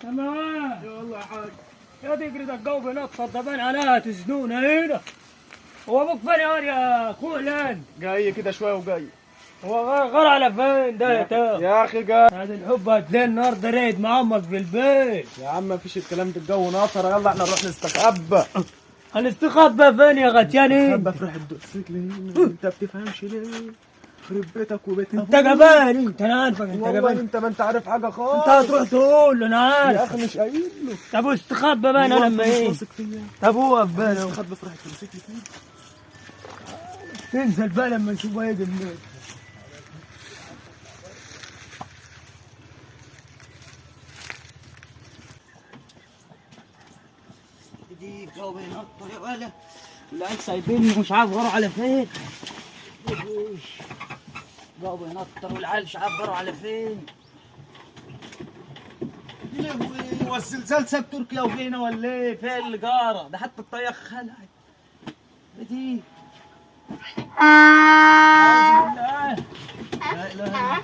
تمام. يلا يا حاج. يا تجري ده الجو بينطط ده باين عليها تسنونا هنا. هو ابوك فين يا كولان؟ جاي كده شويه وجاي. هو غار على فين ده يا تا؟ يا اخي جاي. هذا الحب هتلاقي النهارده رايد معمك في البيت. يا عم مفيش الكلام ده، الجو ناطر، يلا احنا نروح نستخبى. هنستخبى فين يا غتياني؟ نستخبى في ريحه الدوسيكل هنا. انت بتفهمش ليه؟ خرب بيتك وبيت انت ابوك. جبان انت، انا عارفك انت والله جبان. انت ما انت عارف حاجه خالص. انت هتروح تقول له انا يا عارف. اخي مش قايل له. طب استخبى بقى انا هو لما انت مش ايه؟ واثق فيا؟ طب وقف بقى لو نستخبى في ريحه الدوسيكل فين؟ تنزل بقى لما نشوف هيجي منين. دي الجو بينطر يا ولا العيال سايبيني ومش عارف غاروا على فين. الجو بينطر والعيال مش عارف غاروا على فين. هو الزلزال ساب تركيا وفينا ولا ايه؟ فين الجارة؟ ده حتى الطيارة خلعت. دي أعوذ بالله. لا إله إلا الله.